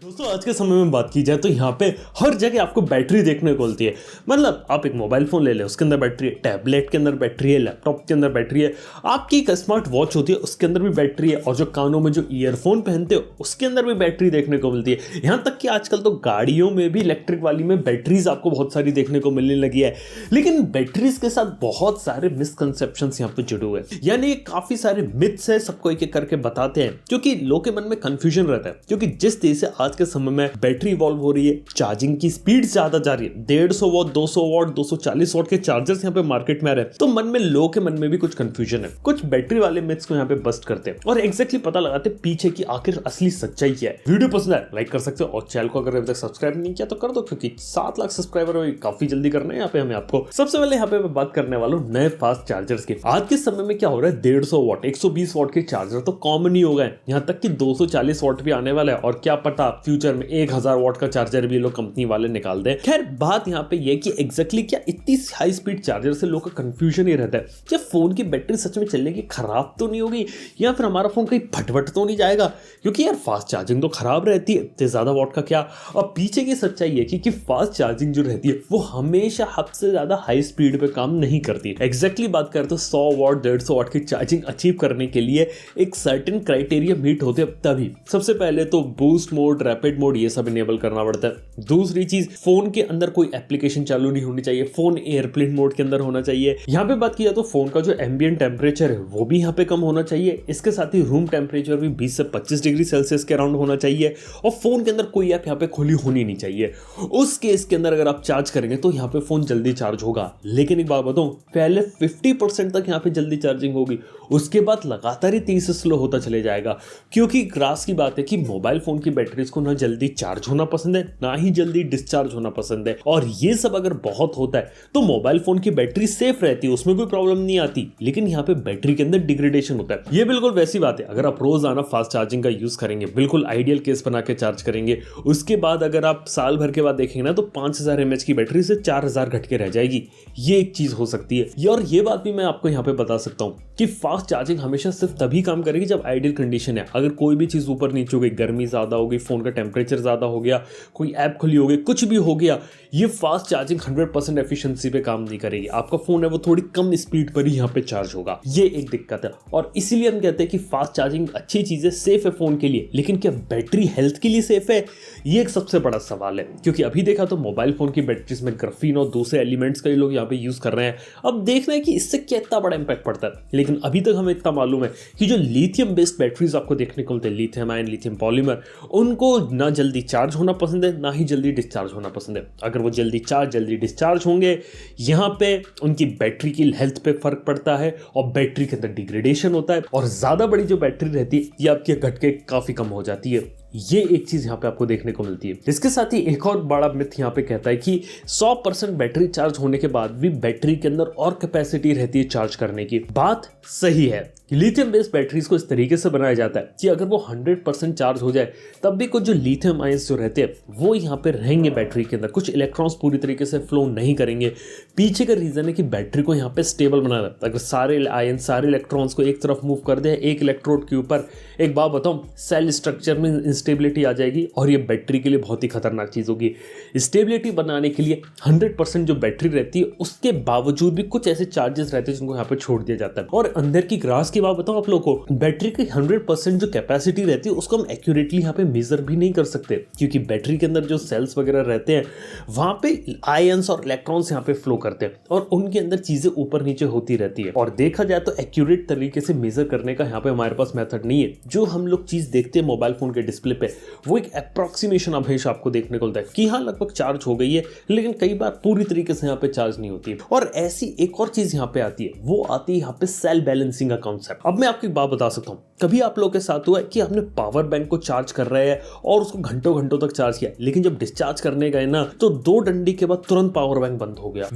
दोस्तों आज के समय में बात की जाए तो यहाँ पे हर जगह आपको बैटरी देखने को मिलती है। मतलब आप एक मोबाइल फोन ले लें, उसके अंदर बैटरी है, टैबलेट के अंदर बैटरी है, लैपटॉप के अंदर बैटरी है, आपकी एक स्मार्ट वॉच होती है उसके अंदर भी बैटरी है, और जो कानों में जो ईयरफोन पहनते हो उसके अंदर भी बैटरी देखने को मिलती है। यहाँ तक कि आजकल तो गाड़ियों में भी इलेक्ट्रिक वाली में बैटरीज आपको बहुत सारी देखने को मिलने लगी है। लेकिन बैटरीज के साथ बहुत सारे मिसकंसेप्शन यहाँ पे जुड़े हुए हैं, यानी काफी सारे मिथ्स है, सबको एक एक करके बताते हैं क्योंकि लोगों के मन में कंफ्यूजन रहता है। क्योंकि जिस तेजी से आज के समय में बैटरी इवॉल्व हो रही है, चार्जिंग की स्पीड ज्यादा जा रही है, 150 वॉट 200 वॉट 240 वॉट के चार्जर्स यहाँ पे मार्केट में आ रहे हैं, तो मन में लोगों के मन में भी कुछ कंफ्यूजन है। कुछ बैटरी वाले मिथ्स को यहाँ पे बस्ट करते हैं और एग्जैक्टली पता लगाते हैं पीछे की आखिर असली सच्चाई क्या है। वीडियो पसंद आए लाइक कर सकते हो और चैनल को अगर अभी तक सब्सक्राइब नहीं किया तो कर दो, क्योंकि 7 लाख सब्सक्राइबर काफी जल्दी करना है। यहाँ पे हमें आपको सबसे पहले यहाँ पे मैं बात करने वाला हूँ नए फास्ट चार्जर्स की। आज के समय में क्या हो रहा है, 150 वॉट 120 वॉट के चार्जर तो कॉमन ही हो गए, यहाँ तक कि 240 वॉट भी आने वाला है, और क्या पता फ्यूचर में 1000 वॉट का चार्जर भी लोग कंपनी वाले निकाल दें। खैर बात यहाँ पे ये कि एग्जैक्टली क्या इतनी हाई स्पीड चार्जर से लोगों का कंफ्यूजन ही रहता है कि फोन की बैटरी सच में चलने की खराब तो नहीं होगी, या फिर हमारा फोन कहीं फटफट तो नहीं जाएगा, क्योंकि यार फास्ट चार्जिंग तो खराब रहती है, इतने ज्यादा वॉट का क्या। और पीछे की सच्चाई है कि फास्ट चार्जिंग जो रहती है वो हमेशा हद से ज्यादा हाई स्पीड पे काम नहीं करती। एग्जैक्टली बात करें तो 100 वॉट 150 वॉट की चार्जिंग अचीव करने के लिए एक सर्टेन क्राइटेरिया मीट होते हैं। तभी सबसे पहले तो बूस्ट मोड, रैपिड मोड ये सब इनेबल करना पड़ता है। दूसरी चीज, फोन के अंदर कोई एप्लीकेशन चालू नहीं होनी चाहिए, फोन एयरप्लेन मोड के अंदर होना चाहिए। यहाँ पे बात की जाए तो फोन का जो एम्बिएंट टेम्परेचर है वो भी यहाँ पे कम होना चाहिए। इसके साथ ही रूम टेम्परेचर भी 20 से 25 डिग्री सेल्सियस के अराउंड होना चाहिए, और फोन के अंदर कोई ऐप यहाँ पे खुली होनी नहीं चाहिए। उस केस के अंदर अगर आप चार्ज करेंगे तो यहाँ पे फोन जल्दी चार्ज होगा। लेकिन एक बात बताऊं, पहले 50% तक यहाँ पे जल्दी चार्जिंग होगी, उसके बाद लगातार ही 30 से स्लो होता चले जाएगा। क्योंकि ग्रास की बात है कि मोबाइल फोन की बैटरीज को ना जल्दी चार्ज होना पसंद है, ना ही जल्दी डिस्चार्ज होना पसंद है, और ये सब अगर बहुत होता है तो मोबाइल फोन की बैटरी सेफ रहती है, उसमें कोई प्रॉब्लम नहीं आती। लेकिन यहाँ पे बैटरी के अंदर डिग्रेडेशन होता है। ये बिल्कुल वैसी बात है, अगर आप रोजाना फास्ट चार्जिंग का यूज करेंगे, बिल्कुल आइडियल केस बना के चार्ज करेंगे, उसके बाद अगर आप साल भर के बाद देखेंगे ना तो 5000 mAh की बैटरी से 4000 घट के रह जाएगी। ये एक चीज हो सकती है। और ये बात भी मैं आपको यहाँ पे बता सकता हूँ कि फास्ट चार्जिंग हमेशा सिर्फ तभी काम करेगी जब आइडियल कंडीशन है। अगर कोई भी चीज ऊपर नीचे हो गई, गर्मी ज्यादा हो गई, फोन का टेम्परेचर ज्यादा हो गया, कोई ऐप खुली हो गई, कुछ भी हो गया, ये फास्ट चार्जिंग 100% एफिशिएंसी पे काम नहीं करेगी। आपका फोन है वो थोड़ी कम स्पीड पर ही यहाँ पे चार्ज होगा। ये एक दिक्कत है, और इसीलिए हम कहते हैं कि फास्ट चार्जिंग अच्छी चीज है, सेफ है फोन के लिए। लेकिन क्या बैटरी हेल्थ के लिए सेफ है, ये एक सबसे बड़ा सवाल है। क्योंकि अभी देखा तो मोबाइल फोन की बैटरीज में ग्राफीन और दूसरे एलिमेंट्स कई लोग यहाँ पे यूज कर रहे हैं। अब देखना है कि इससे क्या इतना बड़ा इंपैक्ट पड़ता है। लेकिन अभी तक हमें इतना मालूम है कि जो लिथियम बेस्ड बैटरीज आपको देखने को मिलते हैं, लिथियम आयन, लिथियम पॉलीमर, उनको ना जल्दी चार्ज होना पसंद है, ना ही जल्दी डिस्चार्ज होना पसंद है। अगर वो जल्दी चार्ज जल्दी डिस्चार्ज होंगे, यहाँ पे उनकी बैटरी की हेल्थ पे फर्क पड़ता है, और बैटरी के अंदर डिग्रेडेशन होता है, और ज्यादा बड़ी जो बैटरी रहती है ये आपकी घट के काफी कम हो जाती है। ये एक चीज यहाँ पे आपको देखने को मिलती है। इसके साथ ही एक और बड़ा मिथ यहाँ पे कहता है कि 100% बैटरी चार्ज होने के बाद भी बैटरी के अंदर और कैपेसिटी रहती है चार्ज करने की। बात सही है, लिथियम बेस्ड बैटरीज को इस तरीके से बनाया जाता है कि अगर वो 100% चार्ज हो जाए तब भी कुछ जो लिथियम आयंस जो रहते हैं वो यहाँ पे रहेंगे बैटरी के अंदर, कुछ इलेक्ट्रॉन्स पूरी तरीके से फ्लो नहीं करेंगे। पीछे का रीजन है कि बैटरी को यहाँ पे स्टेबल बनाना है। अगर सारे आयन, सारे इलेक्ट्रॉन्स को एक तरफ मूव कर दे एक इलेक्ट्रोड के ऊपर, एक बात बताऊं, सेल स्ट्रक्चर में इंस्टेबिलिटी आ जाएगी, और ये बैटरी के लिए बहुत ही खतरनाक चीज होगी। स्टेबिलिटी बनाने के लिए 100% जो बैटरी रहती है उसके बावजूद भी कुछ ऐसे चार्जेस रहते हैं जिनको यहाँ पे छोड़ दिया जाता है। और अंदर की ग्रास की बात बताऊं आप लोगों को, बैटरी की 100% जो कैपेसिटी रहती है उसको हम एक्यूरेटली यहाँ पे मेजर भी नहीं कर सकते, क्योंकि बैटरी के अंदर जो सेल्स वगैरह रहते हैं वहां पे आयंस और इलेक्ट्रॉन्स यहाँ पे फ्लो करते हैं, और उनके अंदर चीजें ऊपर नीचे होती रहती है। और देखा जाए तो एक्यूरेट तरीके से मेजर करने का यहाँ पे हमारे पास मेथड नहीं है। जो हम लोग चीज देखते हैं मोबाइल फोन के डिस्प्ले पे, वो एक अप्रोक्सीमेशन हमेशा आपको देखने को मिलता है कि हाँ लगभग चार्ज हो गई है, लेकिन कई बार पूरी तरीके से यहाँ पे चार्ज नहीं होती। और ऐसी एक और चीज यहाँ पे आती है, वो आती है यहाँ पे सेल बैलेंसिंग का कॉन्सेप्ट। अब मैं आपको एक बात बता सकता हूँ, कभी आप लोगों के साथ हुआ है कि आपने पावर बैंक को चार्ज कर रहे हैं और उसको घंटों घंटों तक चार्ज किया, लेकिन जब डिस्चार्ज करने गए ना तो 2 डंडी के बाद तुरंत पावर बैंक बंद हो गया।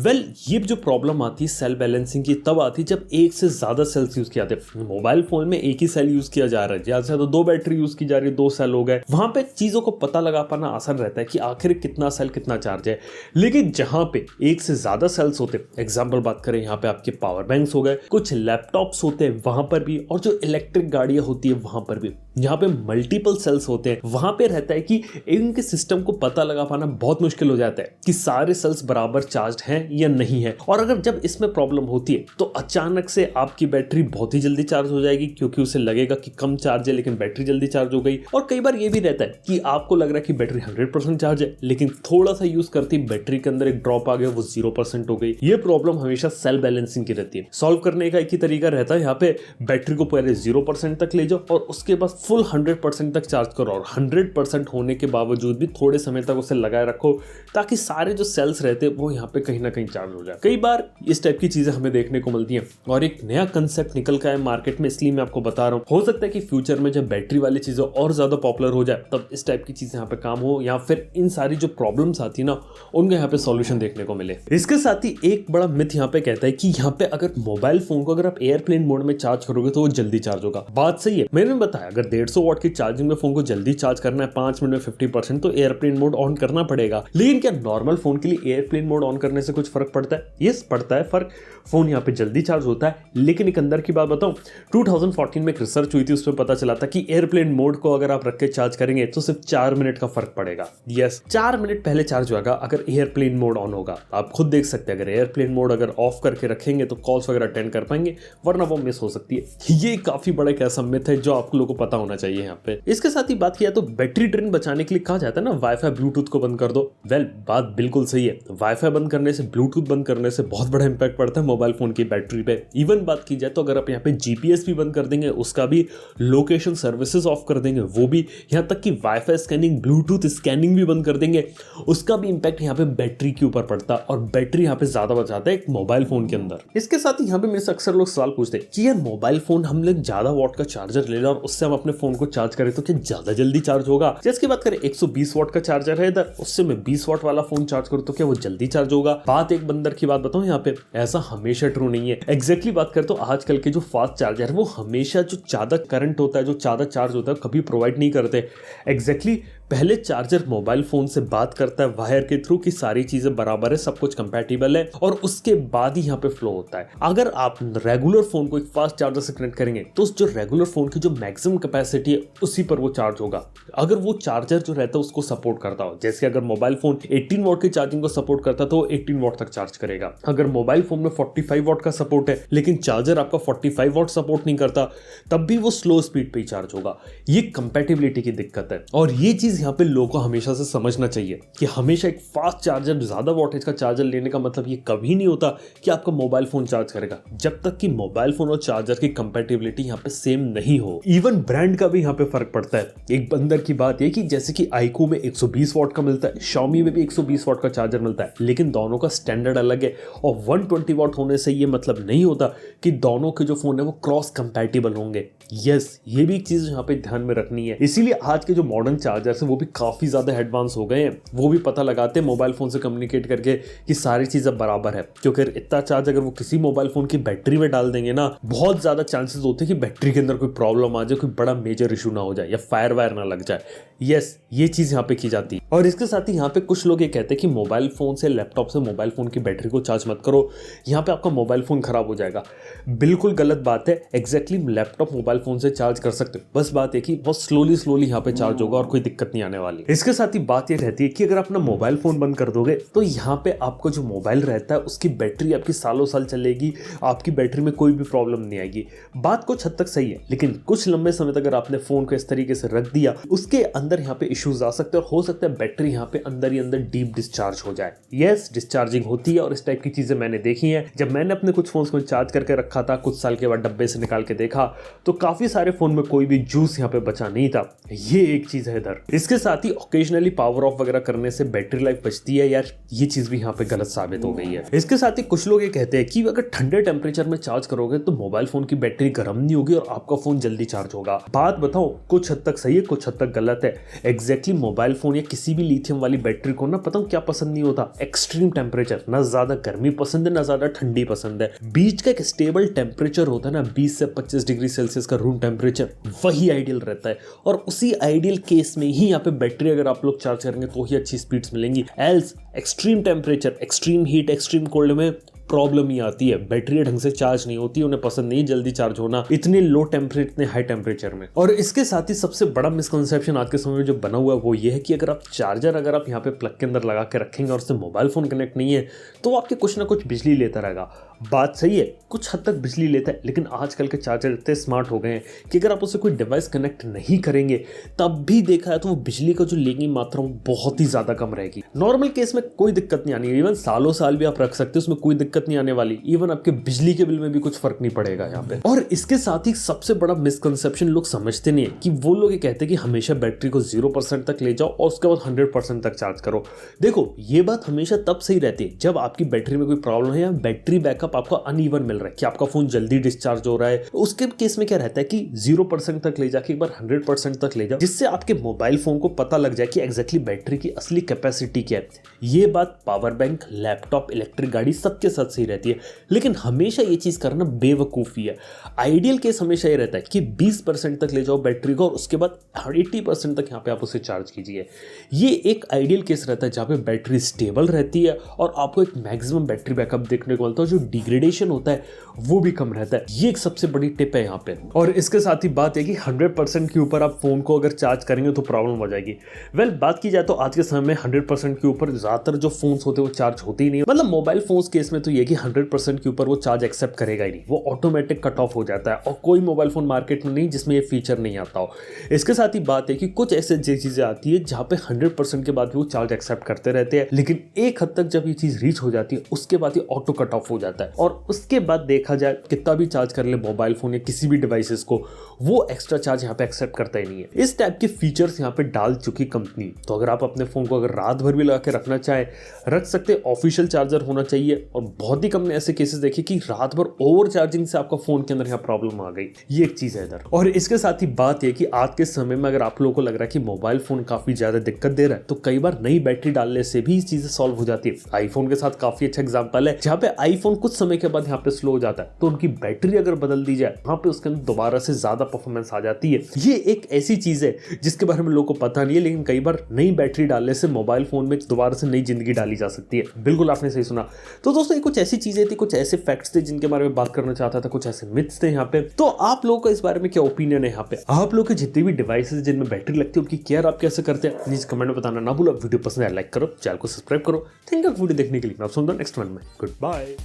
ये जो प्रॉब्लम आती है सेल बैलेंसिंग की तब आती है जब एक से ज्यादा सेल्स यूज किया जाते हैं। मोबाइल फोन में एक ही सेल यूज किया जा रहा है, ज्यादा से ज्यादा 2 बैटरी यूज की जा रही है, 2 सेल हो गए, वहां पे चीजों को पता लगा पाना आसान रहता है कि आखिर कितना सेल कितना चार्ज है। लेकिन जहां पे एक से ज्यादा सेल्स होते, एग्जांपल बात करें यहाँ पे आपके पावर बैंक्स हो गए, कुछ लैपटॉप्स होते हैं वहां पर भी, और जो इलेक्ट्रिक गाड़ियां होती है वहां पर भी, यहाँ पे मल्टीपल सेल्स होते हैं, वहां पे रहता है कि इनके सिस्टम को पता लगा पाना बहुत मुश्किल हो जाता है कि सारे सेल्स बराबर चार्ज हैं या नहीं है। और अगर जब इसमें प्रॉब्लम होती है तो अचानक से आपकी बैटरी बहुत ही जल्दी चार्ज हो जाएगी, क्योंकि उसे लगेगा कि कम चार्ज है लेकिन बैटरी जल्दी चार्ज हो गई। और कई बार ये भी रहता है कि आपको लग रहा है कि बैटरी 100% चार्ज है, लेकिन थोड़ा सा यूज करती बैटरी के अंदर एक ड्रॉप आ गया, वो 0% हो गई। ये प्रॉब्लम हमेशा सेल बैलेंसिंग की रहती है। सॉल्व करने का एक ही तरीका रहता है, यहाँ पे बैटरी को पहले 0% तक ले जाओ और उसके बाद फुल 100% तक चार्ज करो, और 100% होने के बावजूद भी थोड़े समय तक उसे लगाए रखो ताकि सारे जो सेल्स रहते हैं वो यहाँ पे कहीं ना कहीं चार्ज हो जाए। कई बार इस टाइप की चीजें हमें देखने को मिलती हैं और एक नया कंसेप्ट निकल का है मार्केट में, इसलिए मैं आपको बता रहा हूँ। हो सकता है कि फ्यूचर में जब बैटरी वाली चीजें और ज्यादा पॉपुलर हो जाए तब इस टाइप की चीजें यहाँ पे काम हो, या फिर इन सारी जो प्रॉब्लम्स आती है ना उनका यहाँ पे सॉल्यूशन देखने को मिले। इसके साथ ही एक बड़ा मिथ यहाँ पे कहता है कि यहाँ पे अगर मोबाइल फोन को अगर आप एयरप्लेन मोड में चार्ज करोगे तो वो जल्दी चार्ज होगा। बात सही है, मैंने बताया अगर 150 वाट की चार्जिंग में फोन को जल्दी चार्ज करना है 5 मिनट में 50%, तो एयरप्लेन मोड ऑन करना पड़ेगा। लेकिन क्या नॉर्मल फोन के लिए एयरप्लेन मोड ऑन करने से कुछ फर्क पड़ता है? यस, पड़ता है फर्क। फोन यहाँ पे जल्दी चार्ज होता है, लेकिन एक अंदर की बात बताऊं, 2014 में एक रिसर्च हुई थी, उसमें पता चला था कि एयरप्लेन मोड को अगर आप रख के चार्ज करेंगे तो सिर्फ 4 मिनट का फर्क पड़ेगा। यस, 4 मिनट पहले चार्ज होगा अगर एयरप्लेन मोड ऑन होगा। आप खुद देख सकते हैं, अगर एयरप्लेन मोड अगर ऑफ करके रखेंगे तो कॉल्स वगैरह अटेंड कर पाएंगे, वरना वो मिस हो सकती है। ये काफी बड़ा एक ऐसा मिथ है जो आप लोगों को पता होना चाहिए यहाँ पे। इसके साथ ही बात किया तो बैटरी ड्रेन बचाने के लिए कहा जाता है ना वाईफाई ब्लूटूथ को बंद कर दो। वेल, बात बिल्कुल सही है, वाईफाई बंद करने से, ब्लूटूथ बंद करने से बहुत बड़ा इंपैक्ट पड़ता है मोबाइल फोन की बैटरी पे। इवन बात की जाए तो अगर आप यहाँ पे जीपीएस भी बंद कर देंगे, उसका भी लोकेशन सर्विसेज ऑफ कर देंगे, वो भी, यहाँ तक कि वाईफाई स्कैनिंग, ब्लूटूथ स्कैनिंग भी बंद कर देंगे, उसका भी इंपैक्ट यहाँ पे बैटरी के ऊपर पड़ता है और बैटरी यहाँ पे ज्यादा बचाता है एक मोबाइल फोन के अंदर। इसके साथ ही यहाँ पे मेरे से अक्सर लोग सवाल पूछते हैं कि यार मोबाइल फोन हम लोग ज्यादा वॉट का चार्जर ले लें और उससे हम अपने फोन को चार्ज करें तो क्या ज्यादा जल्दी चार्ज होगा? जैसे की बात करें 120 वॉट का चार्जर है इधर, उससे मैं 20 वॉट वाला फोन चार्ज करूं तो क्या वो जल्दी चार्ज होगा? बात एक बंदर की बात बताऊं यहाँ पे, ऐसा हमेशा ट्रू नहीं है। एग्जैक्टली बात करें तो आजकल के जो फास्ट चार्जर है वो हमेशा जो ज्यादा करंट होता है, जो ज्यादा चार्ज होता है, कभी प्रोवाइड नहीं करते। एग्जैक्टली पहले चार्जर मोबाइल फोन से बात करता है वायर के थ्रू कि सारी चीजें बराबर है, सब कुछ कंपैटिबल है, और उसके बाद ही यहाँ पे फ्लो होता है। अगर आप रेगुलर फोन को एक फास्ट चार्जर से कनेक्ट करेंगे तो उस जो रेगुलर फोन की जो मैक्सिमम कैपेसिटी है उसी पर वो चार्ज होगा, अगर वो चार्जर जो रहता है उसको सपोर्ट करता हो। जैसे अगर मोबाइल फोन 18 वॉट की चार्जिंग को सपोर्ट करता है तो 18 वॉट तक चार्ज करेगा। अगर मोबाइल फोन में 45 वॉट का सपोर्ट है लेकिन चार्जर आपका 45 वॉट सपोर्ट नहीं करता, तब भी वो स्लो स्पीड पे ही चार्ज होगा। ये कंपैटिबिलिटी की दिक्कत है, और ये चीज यहाँ पे लोगों को हमेशा से समझना चाहिए कि हमेशा एक फास्ट चार्जर, ज्यादा वोल्टेज का चार्जर लेने का मतलब ये कभी नहीं होता कि आपका मोबाइल फोन चार्ज करेगा, जब तक कि मोबाइल फोन और चार्जर की कंपैटिबिलिटी यहाँ पे सेम नहीं हो। इवन ब्रांड का भी यहाँ पे फर्क पड़ता है। एक अंदर की बात है कि जैसे कि आईक्यू में 120 वॉट का मिलता है, Xiaomi में भी 120 वॉट का चार्जर मिलता है, लेकिन दोनों का स्टैंडर्ड अलग है। और 120 वॉट होने से ये मतलब नहीं होता कि दोनों के जो फोन है वो क्रॉस कंपैटिबल होंगे। यस, ये भी एक चीज यहाँ पे ध्यान में रखनी है। इसीलिए आज के जो मॉडर्न चार्जर्स है वो भी काफी ज्यादा एडवांस हो गए हैं। वो भी पता लगाते हैं मोबाइल फोन से कम्युनिकेट करके कि सारी चीजें बराबर है, क्योंकि इतना चार्ज अगर वो किसी मोबाइल फोन की बैटरी में डाल देंगे ना, बहुत ज्यादा चांसेस होते हैं कि बैटरी के अंदर कोई प्रॉब्लम आ जाए, कोई बड़ा मेजर इशू ना हो जाए या फायर वायर ना लग जाए। यस, ये चीज यहाँ पे की जाती है। और इसके साथ ही यहाँ पे कुछ लोग ये कहते हैं कि मोबाइल फोन से, लैपटॉप से मोबाइल फोन की बैटरी को चार्ज मत करो, यहाँ पे आपका मोबाइल फोन खराब हो जाएगा। बिल्कुल गलत बात है। एग्जैक्टली लैपटॉप मोबाइल फोन से चार्ज कर सकते हो, बस बात है कि बहुत स्लोली यहाँ पे चार्ज होगा और कोई दिक्कत नहीं आने वाली। इसके साथ ही बात ये रहती है कि अगर अपना मोबाइल फोन बंद कर दोगे तो यहाँ पे आपको जो मोबाइल रहता है उसकी बैटरी आपकी सालों साल चलेगी, आपकी बैटरी में कोई भी प्रॉब्लम नहीं आएगी। बात कुछ हद तक सही है, लेकिन कुछ लंबे समय तक अगर आपने फोन को इस तरीके से रख दिया, उसके अंदर यहाँ पे इश्यूज आ सकते हैं और हो सकता है बैटरी यहाँ पे अंदर ही अंदर डीप डिस्चार्ज हो जाए। यस, डिस्चार्जिंग होती है और इस टाइप की चीजें मैंने देखी है। जब मैंने अपने कुछ फोन को चार्ज करके रखा था, कुछ साल के बाद डब्बे से निकाल के देखा तो काफी सारे फोन में कोई भी जूस यहाँ पे बचा नहीं था। ये एक चीज है इधर। इसके साथ ही ओकेजनली पावर ऑफ वगैरह करने से बैटरी लाइफ बचती है यार, ये चीज भी यहाँ पे गलत साबित हो गई है। इसके साथ ही कुछ लोग ये कहते हैं कि अगर ठंडे टेम्परेचर में चार्ज करोगे तो मोबाइल फोन की बैटरी गर्म नहीं होगी और आपका फोन जल्दी चार्ज होगा। बात बताओ, कुछ हद तक सही है, कुछ हद तक गलत है। एग्जैक्टली मोबाइल फोन या किसी भी लिथियम वाली बैटरी को ना, पता क्या पसंद नहीं होता? Extreme temperature. ना ज्यादा गर्मी पसंद है ना ज्यादा ठंडी पसंद है, बीच का एक स्टेबल टेम्परेचर होता है ना, 20 से 25 डिग्री सेल्सियस का रूम टेम्परेचर, वही आइडियल रहता है। और उसी आइडियल केस में ही यहाँ पे बैटरी अगर आप लोग चार्ज करेंगे तो ही अच्छी स्पीड्स मिलेंगी। Else extreme temperature, extreme heat, extreme cold में प्रॉब्लम ही आती है, बैटरी ढंग से चार्ज नहीं होती, उन्हें पसंद नहीं जल्दी चार्ज होना इतने लो टेम्परेचर इतने हाई टेम्परेचर में। और इसके साथ ही सबसे बड़ा मिसकंसेप्शन आज के समय में जो बना हुआ है वो ये है कि अगर आप चार्जर अगर आप यहाँ पे प्लग के अंदर लगा के रखेंगे और उससे मोबाइल फोन कनेक्ट नहीं है तो आपके कुछ ना कुछ बिजली लेता रहेगा। बात सही है, कुछ हद तक बिजली लेता है, लेकिन आजकल के चार्जर इतने स्मार्ट हो गए हैं कि अगर आप उसे कोई डिवाइस कनेक्ट नहीं करेंगे तब भी देखा है तो वो बिजली का जो लेने की मात्रा बहुत ही ज्यादा कम रहेगी। नॉर्मल केस में कोई दिक्कत नहीं आनी है, इवन सालों साल भी आप रख सकते हो, उसमें कोई दिक्कत नहीं आने वाली, इवन आपके बिजली के बिल में भी कुछ फर्क नहीं पड़ेगा यहाँ पे। और इसके साथ ही सबसे बड़ा मिसकंसेप्शन लोग समझते नहीं है कि वो लोग ये कहते हैं कि हमेशा बैटरी को 0% तक ले जाओ और उसके बाद 100% तक चार्ज करो। देखो ये बात हमेशा तब सही रहती है जब आपकी बैटरी में कोई प्रॉब्लम है या बैटरी बैकअप आपको अनइवन मिल रहा है कि आपका फोन जल्दी डिस्चार्ज हो रहा है। उसके केस में क्या रहता है कि 0% तक ले जाके एक बार 100% तक ले जाओ, जिससे आपके मोबाइल फोन को पता लग जाए कि एग्जैक्टली बैटरी की असली कैपेसिटी क्या है। ये बात पावर बैंक, लैपटॉप, इलेक्ट्रिक गाड़ी सबके साथ सही रहती है, लेकिन हमेशा ये चीज करना बेवकूफी है। आइडियल केस हमेशा ये रहता है कि 20% तक ले जाओ बैटरी को और उसके बाद 80% तक यहाँ पे आप उसे चार्ज कीजिए। ये एक आइडियल केस रहता है जहाँ पे बैटरी स्टेबल रहती है और आपको एक मैक्सिमम बैटरी बैकअप देखने को मिलता है, जो डिग्रेडेशन होता है वो भी कम रहता है। ये एक सबसे बड़ी टिप है यहाँ पे। और इसके साथ ही बात है कि 100% के ऊपर आप फोन को अगर चार्ज करेंगे तो प्रॉब्लम हो जाएगी। बात की जाए तो आज के समय में 100% के ऊपर ज्यादातर जो फोन्स होते हैं वो चार्ज होते ही नहीं, मतलब मोबाइल फोन्स केस में तो ये कि 100% के ऊपर वो चार्ज एक्सेप्ट करेगा ही नहीं, वो ऑटोमेटिक कट ऑफ हो जाता है और कोई मोबाइल फोन मार्केट में नहीं जिसमें ये फीचर नहीं आता हो। इसके साथ ही बात है कि कुछ ऐसे चीजें आती है जहाँ पे 100% के बाद भी वो चार्ज एक्सेप्ट करते रहते हैं, लेकिन एक हद तक जब ये चीज रीच हो जाती है उसके बाद ये ऑटो कट ऑफ हो जाता है और उसके बाद देखा जाए कितना भी चार्ज कर ले मोबाइल फोन या किसी भी डिवाइसेस को, वो एक्स्ट्रा चार्ज यहाँ पे एक्सेप्ट करता ही नहीं है। इस टाइप के फीचर्स यहाँ पे डाल चुकी कंपनी, तो अगर आप अपने फोन को अगर रात भर भी लगा के रखना चाहे रख सकते। ऑफिशियल चार्जर होना चाहिए और बहुत ही कम ने ऐसे केसेस देखे कि रात भर ओवर चार्जिंग से आपका फोन के अंदर यहाँ प्रॉब्लम आ गई। ये एक चीज है इधर। और इसके साथ ही बात है कि आज के समय में अगर आप लोगों को लग रहा है कि मोबाइल फोन काफी ज्यादा दिक्कत दे रहा है तो कई बार नई बैटरी डालने से भी चीजें सॉल्व हो जाती है। आईफोन के साथ काफी अच्छा एग्जांपल है जहाँ पे आईफोन कुछ समय के बाद यहाँ पे स्लो हो जाता है, तो उनकी बैटरी अगर बदल दी जाए वहां पे उसके अंदर दोबारा से ज्यादा परफॉर्मेंस आ जाती है। ये एक ऐसी चीज है जिसके बारे में लोगों को पता नहीं है, लेकिन कई बार नई बैटरी डालने से मोबाइल फोन में दोबारा से नई जिंदगी डाली जा सकती है। बिल्कुल आपने सही सुना। तो दोस्तों ये कुछ ऐसी चीजें थी, कुछ ऐसे फैक्ट्स थे जिनके बारे में बात करना चाहता था, कुछ ऐसे मिथ्स थे यहाँ पे। तो आप लोगों का इस बारे में क्या ओपिनियन है यहाँ पे? आप लोग के जितनी भी डिवाइसेस जिनमें बैटरी लगती है उनकी केयर आप कैसे करते हैं प्लीज कमेंट में बताना ना भूलो। वीडियो पसंद है लाइक करो, चैनल को सब्सक्राइब करो। थैंक यू वीडियो देखने के लिए। मैं आपसे नेक्स्ट वन में। Good bye.